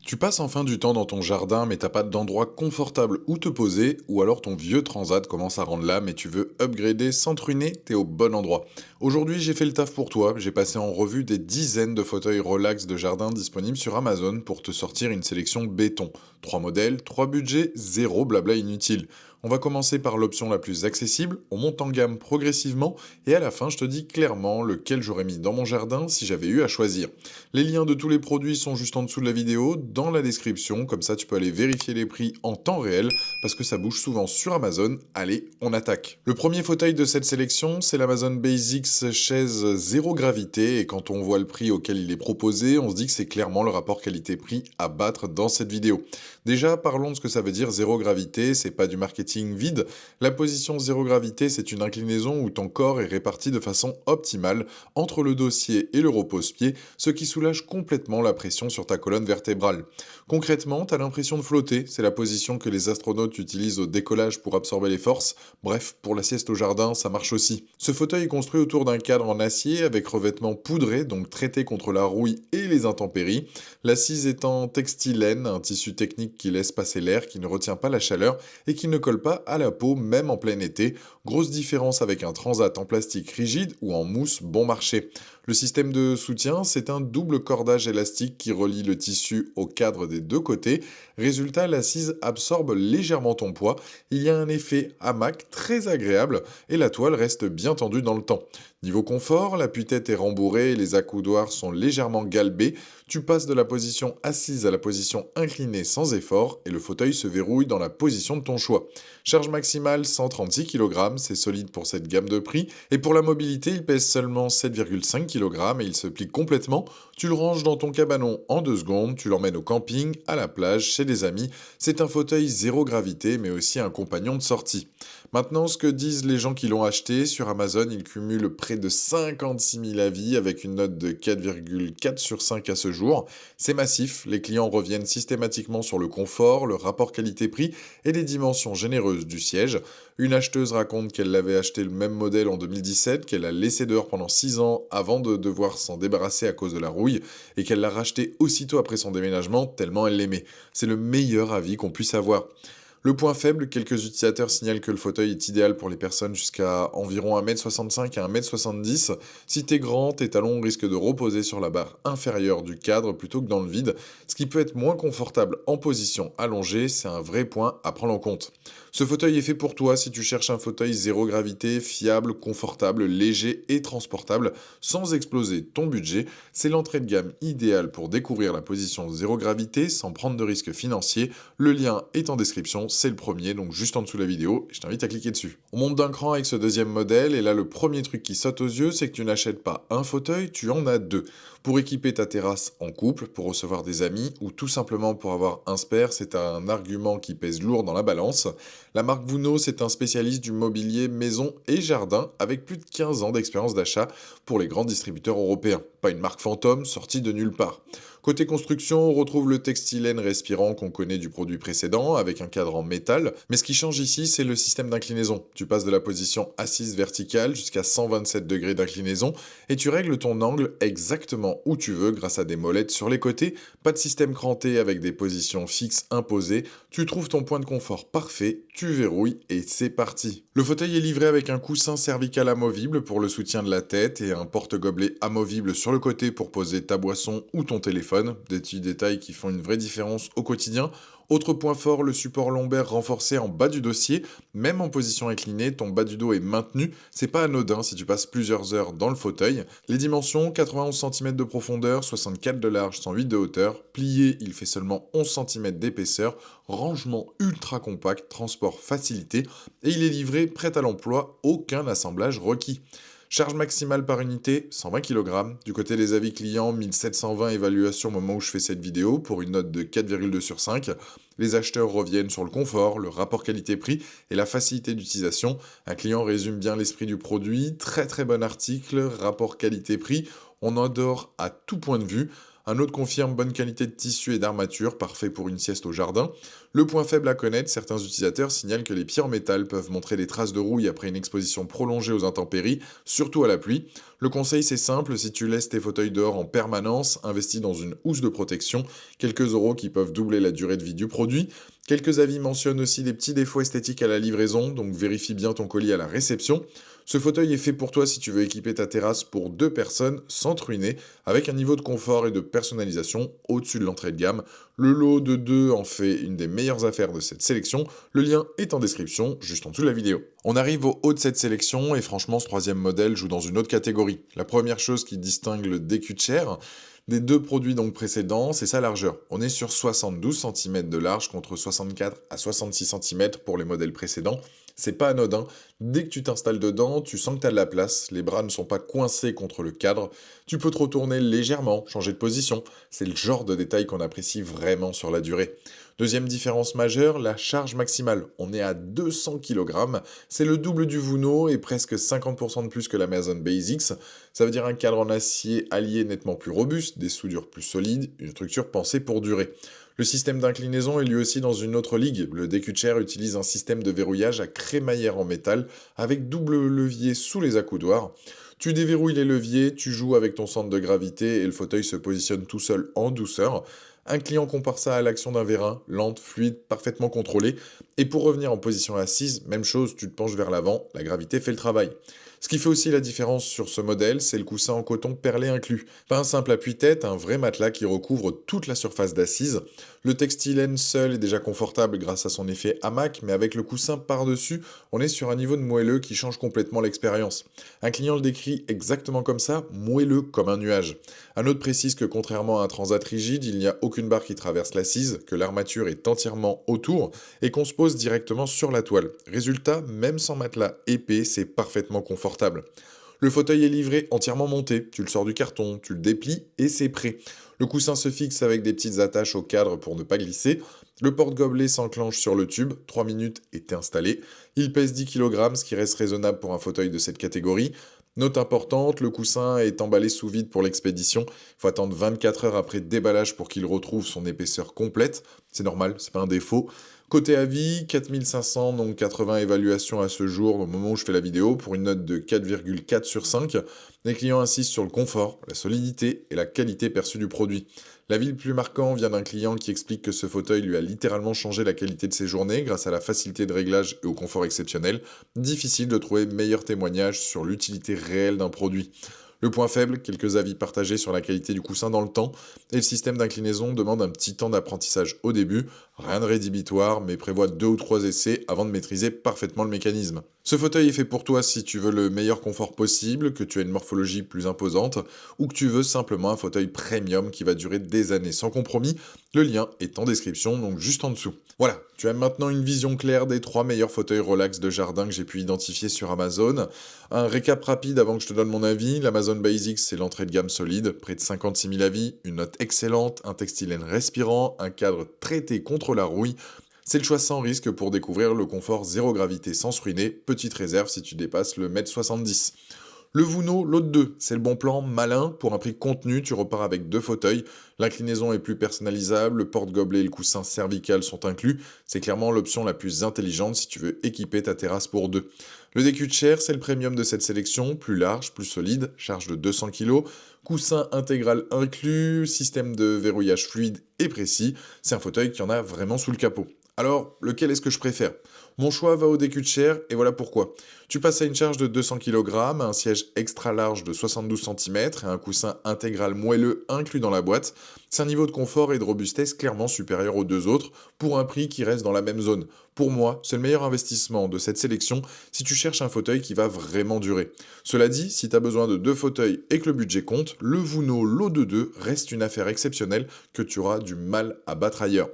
Tu passes enfin du temps dans ton jardin, mais t'as pas d'endroit confortable où te poser, ou alors ton vieux transat commence à rendre l'âme et tu veux upgrader sans truiner, t'es au bon endroit. Aujourd'hui, j'ai fait le taf pour toi, j'ai passé en revue des dizaines de fauteuils relax de jardin disponibles sur Amazon pour te sortir une sélection béton. 3 modèles, 3 budgets, zéro blabla inutile. On va commencer par l'option la plus accessible, on monte en gamme progressivement, et à la fin, je te dis clairement lequel j'aurais mis dans mon jardin si j'avais eu à choisir. Les liens de tous les produits sont juste en dessous de la vidéo, dans la description, comme ça tu peux aller vérifier les prix en temps réel, parce que ça bouge souvent sur Amazon. Allez, on attaque. Le premier fauteuil de cette sélection, c'est l'Amazon Basics chaise zéro gravité, et quand on voit le prix auquel il est proposé, on se dit que c'est clairement le rapport qualité-prix à battre dans cette vidéo. Déjà, parlons de ce que ça veut dire zéro gravité, c'est pas du marketing vide. La position zéro gravité, c'est une inclinaison où ton corps est réparti de façon optimale entre le dossier et le repose-pied, ce qui soulage complètement la pression sur ta colonne vertébrale. Concrètement, tu as l'impression de flotter, c'est la position que les astronautes utilisent au décollage pour absorber les forces. Bref, pour la sieste au jardin, ça marche aussi. Ce fauteuil est construit autour d'un cadre en acier avec revêtement poudré, donc traité contre la rouille et les intempéries. L'assise est en textilène, un tissu technique qui laisse passer l'air, qui ne retient pas la chaleur et qui ne colle pas à la peau même en plein été. Grosse différence avec un transat en plastique rigide ou en mousse bon marché. Le système de soutien, c'est un double cordage élastique qui relie le tissu au cadre des deux côtés. Résultat, l'assise absorbe légèrement ton poids. Il y a un effet hamac très agréable et la toile reste bien tendue dans le temps. Niveau confort, l'appui-tête est rembourré et les accoudoirs sont légèrement galbés. Tu passes de la position assise à la position inclinée sans effort et le fauteuil se verrouille dans la position de ton choix. Charge maximale 136 kg, c'est solide pour cette gamme de prix. Et pour la mobilité, il pèse seulement 7,5 kg et il se plie complètement. Tu le ranges dans ton cabanon en 2 secondes, tu l'emmènes au camping, à la plage, chez des amis. C'est un fauteuil zéro gravité mais aussi un compagnon de sortie. Maintenant, ce que disent les gens qui l'ont acheté, sur Amazon, il cumule près de 56 000 avis avec une note de 4,4 sur 5 à ce jour. C'est massif, les clients reviennent systématiquement sur le confort, le rapport qualité-prix et les dimensions généreuses du siège. Une acheteuse raconte qu'elle l'avait acheté le même modèle en 2017, qu'elle a laissé dehors pendant 6 ans avant de devoir s'en débarrasser à cause de la rouille, et qu'elle l'a racheté aussitôt après son déménagement tellement elle l'aimait. C'est le meilleur avis qu'on puisse avoir. Le point faible, quelques utilisateurs signalent que le fauteuil est idéal pour les personnes jusqu'à environ 1,65 m à 1,70 m. Si t'es grand, tes talons risquent de reposer sur la barre inférieure du cadre plutôt que dans le vide, ce qui peut être moins confortable en position allongée, c'est un vrai point à prendre en compte. Ce fauteuil est fait pour toi si tu cherches un fauteuil zéro gravité, fiable, confortable, léger et transportable, sans exploser ton budget. C'est l'entrée de gamme idéale pour découvrir la position zéro gravité sans prendre de risques financiers. Le lien est en description, c'est le premier, donc juste en dessous de la vidéo, je t'invite à cliquer dessus. On monte d'un cran avec ce deuxième modèle, et là le premier truc qui saute aux yeux, c'est que tu n'achètes pas un fauteuil, tu en as deux. Pour équiper ta terrasse en couple, pour recevoir des amis, ou tout simplement pour avoir un spare, c'est un argument qui pèse lourd dans la balance. La marque Vuno, c'est un spécialiste du mobilier maison et jardin, avec plus de 15 ans d'expérience d'achat pour les grands distributeurs européens. Pas une marque fantôme sortie de nulle part. Côté construction, on retrouve le textilène respirant qu'on connaît du produit précédent, avec un cadre en métal, mais ce qui change ici, c'est le système d'inclinaison. Tu passes de la position assise verticale jusqu'à 127 degrés d'inclinaison, et tu règles ton angle exactement où tu veux grâce à des molettes sur les côtés. Pas de système cranté avec des positions fixes imposées, tu trouves ton point de confort parfait, tu verrouilles et c'est parti. Le fauteuil est livré avec un coussin cervical amovible pour le soutien de la tête et un porte-gobelet amovible sur le côté pour poser ta boisson ou ton téléphone. Des petits détails qui font une vraie différence au quotidien. Autre point fort, le support lombaire renforcé en bas du dossier. Même en position inclinée, ton bas du dos est maintenu. C'est pas anodin si tu passes plusieurs heures dans le fauteuil. Les dimensions, 91 cm de profondeur, 64 de large, 108 de hauteur. Plié, il fait seulement 11 cm d'épaisseur. Rangement ultra compact, transport facilité. Et il est livré prêt à l'emploi, aucun assemblage requis. Charge maximale par unité, 120 kg. Du côté des avis clients, 1720 évaluations au moment où je fais cette vidéo pour une note de 4,2 sur 5. Les acheteurs reviennent sur le confort, le rapport qualité-prix et la facilité d'utilisation. Un client résume bien l'esprit du produit. Très très bon article, rapport qualité-prix. On adore à tout point de vue. Un autre confirme bonne qualité de tissu et d'armature, parfait pour une sieste au jardin. Le point faible à connaître, certains utilisateurs signalent que les pieds en métal peuvent montrer des traces de rouille après une exposition prolongée aux intempéries, surtout à la pluie. Le conseil c'est simple, si tu laisses tes fauteuils dehors en permanence, investis dans une housse de protection, quelques euros qui peuvent doubler la durée de vie du produit. Quelques avis mentionnent aussi des petits défauts esthétiques à la livraison, donc vérifie bien ton colis à la réception. Ce fauteuil est fait pour toi si tu veux équiper ta terrasse pour 2 personnes sans te ruiner, avec un niveau de confort et de personnalisation au-dessus de l'entrée de gamme. Le lot de 2 en fait une des meilleures affaires de cette sélection. Le lien est en description, juste en dessous de la vidéo. On arrive au haut de cette sélection et franchement ce troisième modèle joue dans une autre catégorie. La première chose qui distingue le DQ Chair des 2 produits donc précédents, c'est sa largeur. On est sur 72 cm de large contre 64 à 66 cm pour les modèles précédents. C'est pas anodin. Dès que tu t'installes dedans, tu sens que tu as de la place, les bras ne sont pas coincés contre le cadre, tu peux te retourner légèrement, changer de position. C'est le genre de détail qu'on apprécie vraiment sur la durée. Deuxième différence majeure, la charge maximale. On est à 200 kg, c'est le double du Vuno et presque 50% de plus que l'Amazon Basics. Ça veut dire un cadre en acier allié nettement plus robuste, des soudures plus solides, une structure pensée pour durer. Le système d'inclinaison est lui aussi dans une autre ligue. Le DQ Chair utilise un système de verrouillage à crémaillère en métal avec double levier sous les accoudoirs. Tu déverrouilles les leviers, tu joues avec ton centre de gravité et le fauteuil se positionne tout seul en douceur. Un client compare ça à l'action d'un vérin, lente, fluide, parfaitement contrôlée. Et pour revenir en position assise, même chose, tu te penches vers l'avant, la gravité fait le travail. Ce qui fait aussi la différence sur ce modèle, c'est le coussin en coton perlé inclus. Pas un simple appuie-tête, un vrai matelas qui recouvre toute la surface d'assise. Le textilène seul est déjà confortable grâce à son effet hamac, mais avec le coussin par-dessus, on est sur un niveau de moelleux qui change complètement l'expérience. Un client le décrit exactement comme ça, moelleux comme un nuage. Un autre précise que contrairement à un transat rigide, il n'y a aucune barre qui traverse l'assise, que l'armature est entièrement autour et qu'on se pose directement sur la toile. Résultat, même sans matelas épais, c'est parfaitement confortable. Le fauteuil est livré entièrement monté, tu le sors du carton, tu le déplies et c'est prêt. Le coussin se fixe avec des petites attaches au cadre pour ne pas glisser. Le porte-gobelet s'enclenche sur le tube, 3 minutes et t'es installé. Il pèse 10 kg, ce qui reste raisonnable pour un fauteuil de cette catégorie. Note importante, le coussin est emballé sous vide pour l'expédition. Il faut attendre 24 heures après déballage pour qu'il retrouve son épaisseur complète. C'est normal, c'est pas un défaut. Côté avis, 4500, donc 80 évaluations à ce jour au moment où je fais la vidéo pour une note de 4,4 sur 5. Les clients insistent sur le confort, la solidité et la qualité perçue du produit. L'avis le plus marquant vient d'un client qui explique que ce fauteuil lui a littéralement changé la qualité de ses journées grâce à la facilité de réglage et au confort exceptionnel. Difficile de trouver meilleur témoignage sur l'utilité réelle d'un produit. Le point faible, quelques avis partagés sur la qualité du coussin dans le temps, et le système d'inclinaison demande un petit temps d'apprentissage au début, rien de rédhibitoire, mais prévoit 2 ou 3 essais avant de maîtriser parfaitement le mécanisme. Ce fauteuil est fait pour toi si tu veux le meilleur confort possible, que tu as une morphologie plus imposante, ou que tu veux simplement un fauteuil premium qui va durer des années sans compromis. Le lien est en description, donc juste en dessous. Voilà, tu as maintenant une vision claire des 3 meilleurs fauteuils relax de jardin que j'ai pu identifier sur Amazon. Un récap rapide avant que je te donne mon avis. L'Amazon Basics, c'est l'entrée de gamme solide, près de 56 000 avis, une note excellente, un textilène respirant, un cadre traité contre la rouille. C'est le choix sans risque pour découvrir le confort zéro gravité sans se ruiner, petite réserve si tu dépasses le 1,70 m. Le Vuno, l'autre 2, c'est le bon plan malin, pour un prix contenu, tu repars avec 2 fauteuils, l'inclinaison est plus personnalisable, le porte-gobelet et le coussin cervical sont inclus, c'est clairement l'option la plus intelligente si tu veux équiper ta terrasse pour 2. Le DQ Chair, c'est le premium de cette sélection, plus large, plus solide, charge de 200 kg, coussin intégral inclus, système de verrouillage fluide et précis, c'est un fauteuil qui en a vraiment sous le capot. Alors, lequel est-ce que je préfère? Mon choix va au DQ Chair et voilà pourquoi. Tu passes à une charge de 200 kg, un siège extra large de 72 cm et un coussin intégral moelleux inclus dans la boîte. C'est un niveau de confort et de robustesse clairement supérieur aux 2 autres pour un prix qui reste dans la même zone. Pour moi, c'est le meilleur investissement de cette sélection si tu cherches un fauteuil qui va vraiment durer. Cela dit, si tu as besoin de 2 fauteuils et que le budget compte, le Vuno Lot de 2 reste une affaire exceptionnelle que tu auras du mal à battre ailleurs.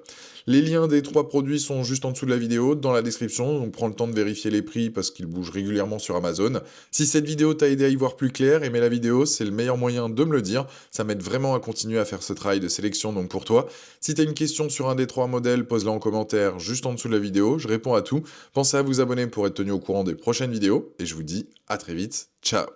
Les liens des 3 produits sont juste en dessous de la vidéo, dans la description, donc prends le temps de vérifier les prix parce qu'ils bougent régulièrement sur Amazon. Si cette vidéo t'a aidé à y voir plus clair, aimer la vidéo, c'est le meilleur moyen de me le dire, ça m'aide vraiment à continuer à faire ce travail de sélection donc pour toi. Si t'as une question sur un des 3 modèles, pose-la en commentaire juste en dessous de la vidéo, je réponds à tout. Pensez à vous abonner pour être tenu au courant des prochaines vidéos, et je vous dis à très vite, ciao.